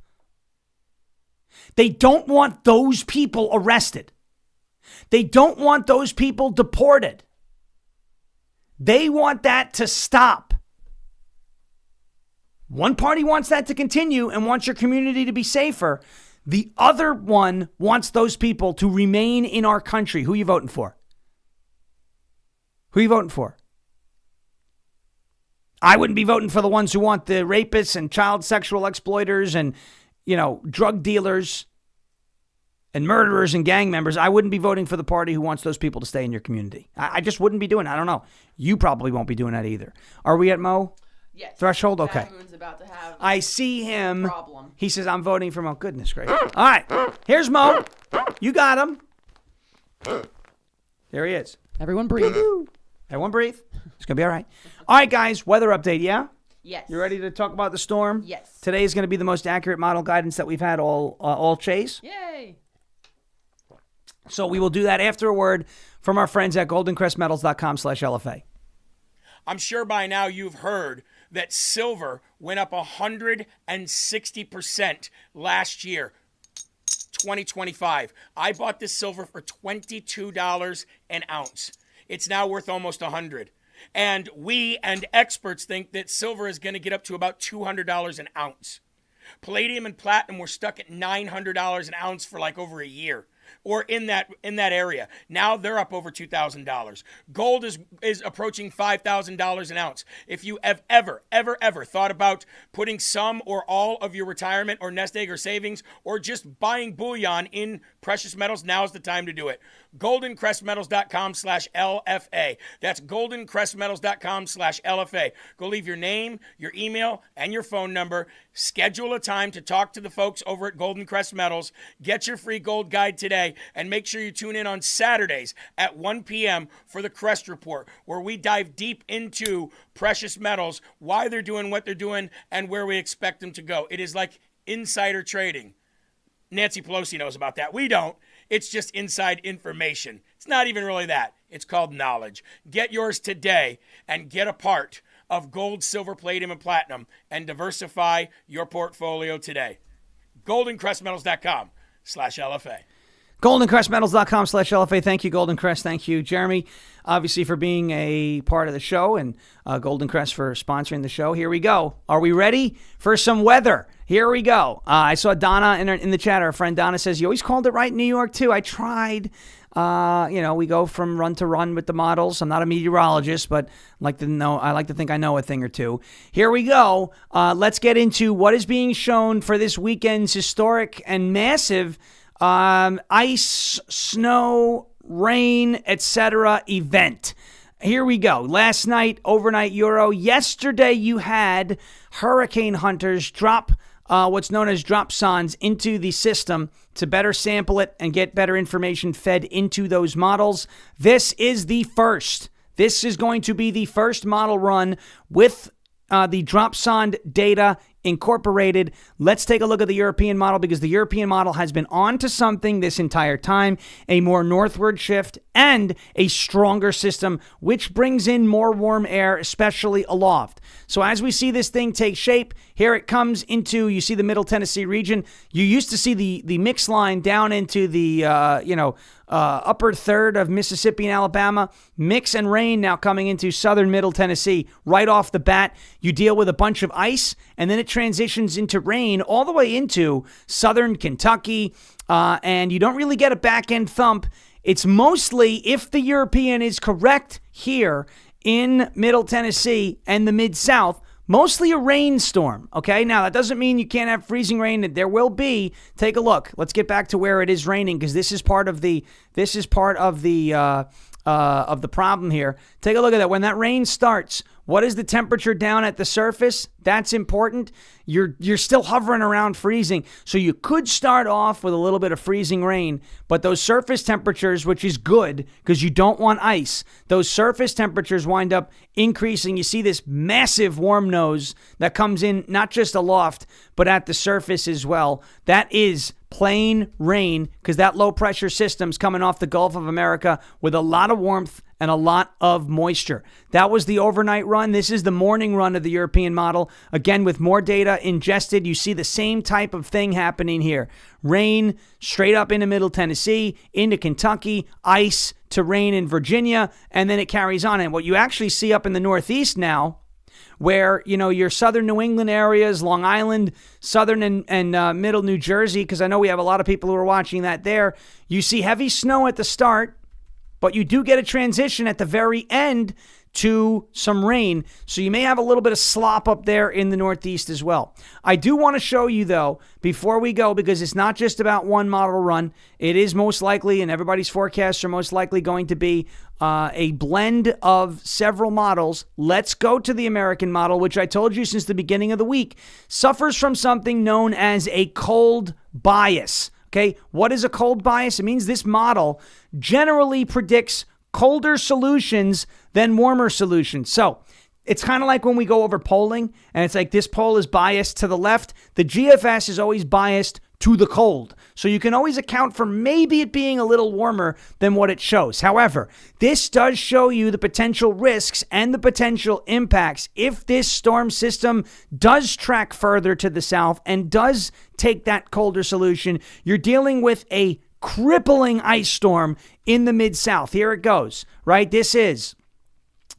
They don't want those people arrested. They don't want those people deported. They want that to stop. One party wants that to continue and wants your community to be safer. The other one wants those people to remain in our country. Who are you voting for? Who are you voting for? I wouldn't be voting for the ones who want the rapists and child sexual exploiters and, drug dealers and murderers and gang members. I wouldn't be voting for the party who wants those people to stay in your community. I just wouldn't be doing it. I don't know. You probably won't be doing that either. Are we at Mo? Yes. Threshold? Okay. Moon's about to have I see him. problem. He says, I'm voting for Mo. Goodness gracious. All right. Here's Mo. You got him. There he is. Everyone breathe. Everyone breathe. It's going to be all right. All right, guys. Weather update, yeah? Yes. You ready to talk about the storm? Yes. Today is going to be the most accurate model guidance that we've had all chase. Yay. So we will do that after a word from our friends at goldencrestmetals.com/LFA. I'm sure by now you've heard that silver went up 160% last year, 2025. I bought this silver for $22 an ounce. It's now worth almost $100. And we and experts think that silver is going to get up to about $200 an ounce. Palladium and platinum were stuck at $900 an ounce for like over a year, or in that area. Now they're up over $2,000. Gold is approaching $5,000 an ounce. If you have ever thought about putting some or all of your retirement or nest egg or savings or just buying bullion in precious metals, now's the time to do it. goldencrestmetals.com/LFA. That's goldencrestmetals.com/LFA. Go leave your name, your email, and your phone number. Schedule a time to talk to the folks over at Golden Crest Metals. Get your free gold guide today, and make sure you tune in on Saturdays at 1 p.m. for the Crest Report, where we dive deep into precious metals, why they're doing what they're doing, and where we expect them to go. It is like insider trading. Nancy Pelosi knows about that. We don't. It's just inside information. It's not even really that. It's called knowledge. Get yours today and get a part of gold, silver, palladium, and platinum and diversify your portfolio today. goldencrestmetals.com/LFA. goldencrestmetals.com/LFA. Thank you, Golden Crest. Thank you, Jeremy, obviously, for being a part of the show, and Golden Crest for sponsoring the show. Here we go. Are we ready for some weather? Here we go. I saw Donna in the chat. Our friend Donna says, you always called it right in New York, too. I tried. We go from run to run with the models. I'm not a meteorologist, but I like to think I know a thing or two. Here we go. Let's get into what is being shown for this weekend's historic and massive ice, snow, rain, etc. event. Here we go. Last night, overnight Euro. Yesterday, you had hurricane hunters drop what's known as dropsondes into the system to better sample it and get better information fed into those models. This is the first. This is going to be the first model run with the dropsonde data incorporated. Let's take a look at the European model, because the European model has been on to something this entire time, a more northward shift and a stronger system, which brings in more warm air, especially aloft. So as we see this thing take shape, here it comes into, you see the Middle Tennessee region. You used to see the mix line down into the, upper third of Mississippi and Alabama. Mix and rain now coming into southern Middle Tennessee. Right off the bat, you deal with a bunch of ice, and then it transitions into rain all the way into southern Kentucky, and you don't really get a back-end thump. It's mostly, if the European is correct here in Middle Tennessee and the Mid-South, mostly a rainstorm, okay? Now, that doesn't mean you can't have freezing rain. There will be. Take a look. Let's get back to where it is raining, because this is part of the problem here. Take a look at that. When that rain starts, what is the temperature down at the surface? That's important. you're still hovering around freezing. So you could start off with a little bit of freezing rain, but those surface temperatures, which is good because you don't want ice, those surface temperatures wind up increasing. You see this massive warm nose that comes in not just aloft, but at the surface as well. That is plain rain because that low pressure system's coming off the Gulf of America with a lot of warmth and a lot of moisture. That was the overnight run. This is the morning run of the European model. Again, with more data ingested, you see the same type of thing happening here. Rain straight up into Middle Tennessee, into Kentucky, ice to rain in Virginia, and then it carries on. And what you actually see up in the Northeast now, where, your southern New England areas, Long Island, southern and middle New Jersey, because I know we have a lot of people who are watching that there, you see heavy snow at the start, but you do get a transition at the very end to some rain. So you may have a little bit of slop up there in the Northeast as well. I do want to show you, though, before we go, because it's not just about one model run. It is most likely, and everybody's forecasts are most likely going to be a blend of several models. Let's go to the American model, which I told you since the beginning of the week suffers from something known as a cold bias. Okay, what is a cold bias? It means this model generally predicts colder solutions than warmer solutions. So it's kind of like when we go over polling and it's like this poll is biased to the left. The GFS is always biased to the cold. So you can always account for maybe it being a little warmer than what it shows. However, this does show you the potential risks and the potential impacts if this storm system does track further to the south and does take that colder solution. You're dealing with a crippling ice storm in the Mid-South. Here it goes, right? This is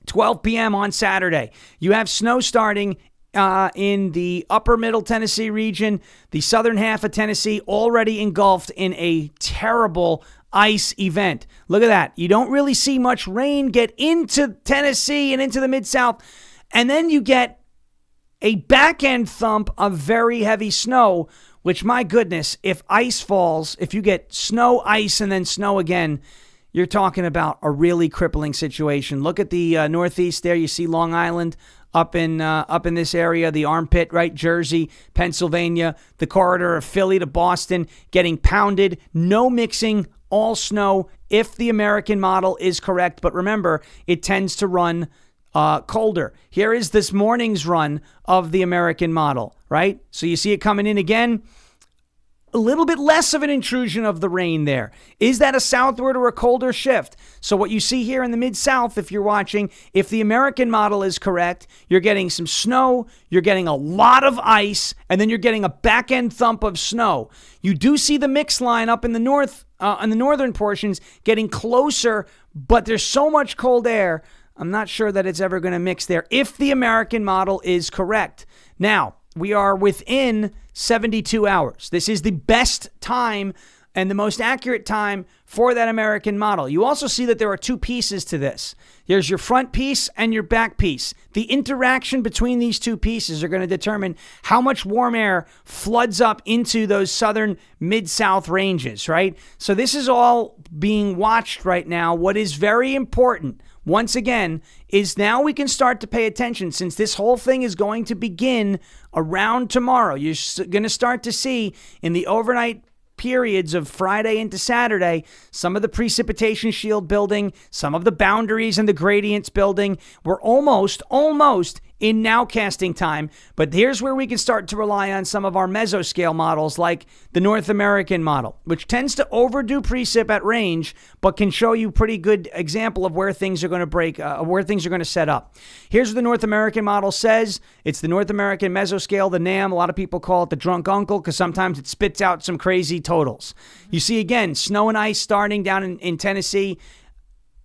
12 p.m. on Saturday. You have snow starting in the upper middle Tennessee region, the southern half of Tennessee already engulfed in a terrible ice event. Look at that. You don't really see much rain get into Tennessee and into the Mid-South. And then you get a back-end thump of very heavy snow, which, my goodness, if ice falls, if you get snow, ice, and then snow again, you're talking about a really crippling situation. Look at the Northeast there. You see Long Island up in this area, the armpit, right? Jersey, Pennsylvania, the corridor of Philly to Boston, getting pounded. No mixing, all snow if the American model is correct. But remember, it tends to run colder. Here is this morning's run of the American model, right? So you see it coming in again. A little bit less of an intrusion of the rain there. Is that a southward or a colder shift? So what you see here in the Mid-South, if you're watching, if the American model is correct, you're getting some snow, you're getting a lot of ice, and then you're getting a back-end thump of snow. You do see the mix line up in the north, in the northern portions, getting closer, but there's so much cold air, I'm not sure that it's ever going to mix there if the American model is correct. Now, we are within 72 hours. This is the best time and the most accurate time for that American model. You also see that there are two pieces to this. There's your front piece and your back piece. The interaction between these two pieces are going to determine how much warm air floods up into those southern Mid-South ranges, right? So this is all being watched right now. What is very important, once again, is now we can start to pay attention since this whole thing is going to begin around tomorrow. You're going to start to see in the overnight periods of Friday into Saturday, some of the precipitation shield building, some of the boundaries and the gradients building. We're almost in nowcasting time, but here's where we can start to rely on some of our mesoscale models like the North American model, which tends to overdo precip at range, but can show you pretty good example of where things are going to break, where things are going to set up. Here's what the North American model says. It's the North American mesoscale, the NAM. A lot of people call it the drunk uncle because sometimes it spits out some crazy totals. You see, again, snow and ice starting down in Tennessee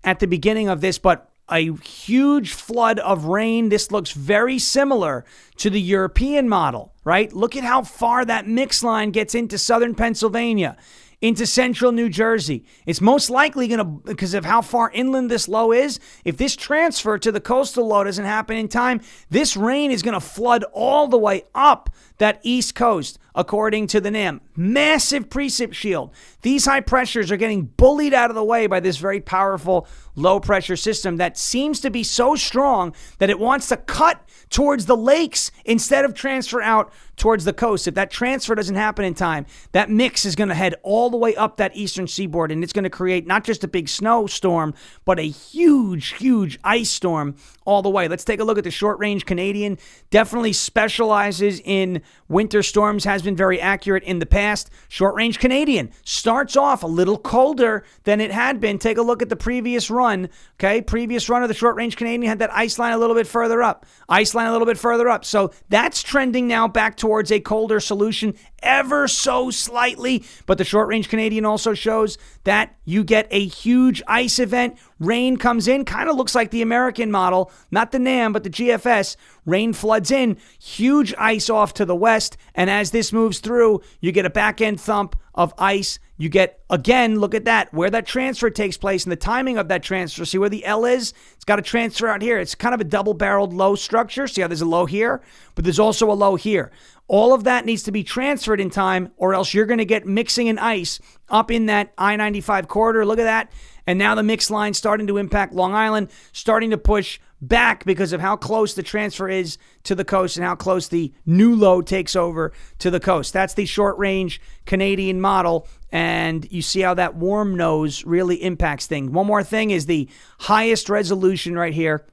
at the beginning of this, but a huge flood of rain. This looks very similar to the European model, right? Look at how far that mix line gets into southern Pennsylvania, into central New Jersey. It's most likely going to, because of how far inland this low is, if this transfer to the coastal low doesn't happen in time, this rain is going to flood all the way up that east coast, according to the NAM. Massive precip shield. These high pressures are getting bullied out of the way by this very powerful low pressure system that seems to be so strong that it wants to cut towards the lakes instead of transfer out towards the coast, if that transfer doesn't happen in time, that mix is going to head all the way up that eastern seaboard, and it's going to create not just a big snowstorm, but a huge, huge ice storm all the way. Let's take a look at the short-range Canadian. Definitely specializes in winter storms, has been very accurate in the past. Short-range Canadian starts off a little colder than it had been. Take a look at the previous run, okay? Previous run of the short-range Canadian had that ice line a little bit further up. Ice line a little bit further up. So that's trending now back towards a colder solution ever so slightly. But the short-range Canadian also shows that you get a huge ice event. Rain comes in, kind of looks like the American model, not the NAM, but the GFS. Rain floods in, huge ice off to the west. And as this moves through, you get a back-end thump of ice. You get, again, look at that, where that transfer takes place and the timing of that transfer. See where the L is? It's got a transfer out here. It's kind of a double-barreled low structure. See how there's a low here? But there's also a low here. All of that needs to be transferred in time, or else you're going to get mixing and ice up in that I-95 corridor. Look at that. And now the mix line starting to impact Long Island, starting to push back because of how close the transfer is to the coast and how close the new low takes over to the coast. That's the short-range Canadian model, and you see how that warm nose really impacts things. One more thing is the highest resolution right here.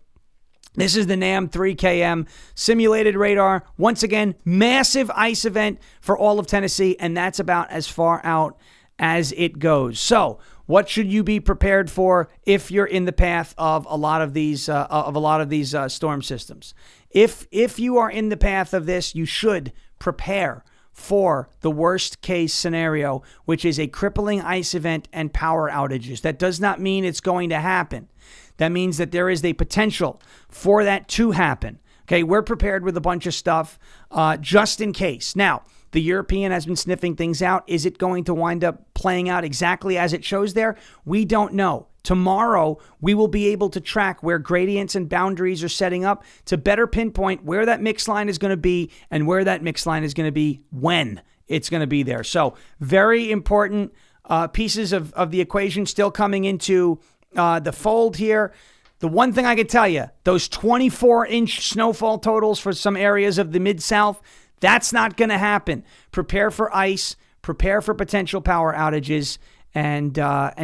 This is the NAM 3KM simulated radar. Once again, massive ice event for all of Tennessee, and that's about as far out as it goes. So, what should you be prepared for if you're in the path of a lot of these storm systems? If you are in the path of this, you should prepare for the worst case scenario, which is a crippling ice event and power outages. That does not mean it's going to happen. That means that there is a potential for that to happen. Okay, we're prepared with a bunch of stuff just in case. Now, the European has been sniffing things out. Is it going to wind up playing out exactly as it shows there? We don't know. Tomorrow, we will be able to track where gradients and boundaries are setting up to better pinpoint where that mix line is going to be and where that mix line is going to be when it's going to be there. So very important pieces of the equation still coming into the fold here. The one thing I can tell you, those 24-inch snowfall totals for some areas of the Mid-South, that's not going to happen. Prepare for ice, prepare for potential power outages, and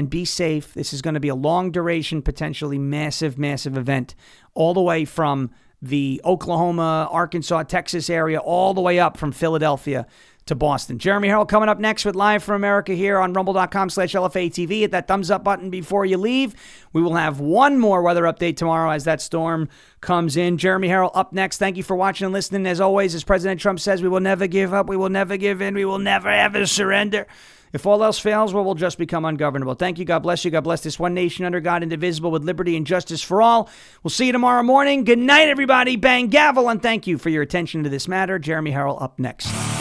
be safe. This is going to be a long duration, potentially massive, massive event all the way from the Oklahoma, Arkansas, Texas area, all the way up from Philadelphia to Boston. Jeremy Harrell coming up next with Live from America here on rumble.com/LFA TV. Hit that thumbs up button before you leave. We will have one more weather update tomorrow as that storm comes in. Jeremy Harrell up next. Thank you for watching and listening. As always, as President Trump says, we will never give up. We will never give in. We will never ever surrender. If all else fails, well, we'll just become ungovernable. Thank you. God bless you. God bless this one nation under God, indivisible, with liberty and justice for all. We'll see you tomorrow morning. Good night, everybody. Bang, gavel, and thank you for your attention to this matter. Jeremy Harrell up next.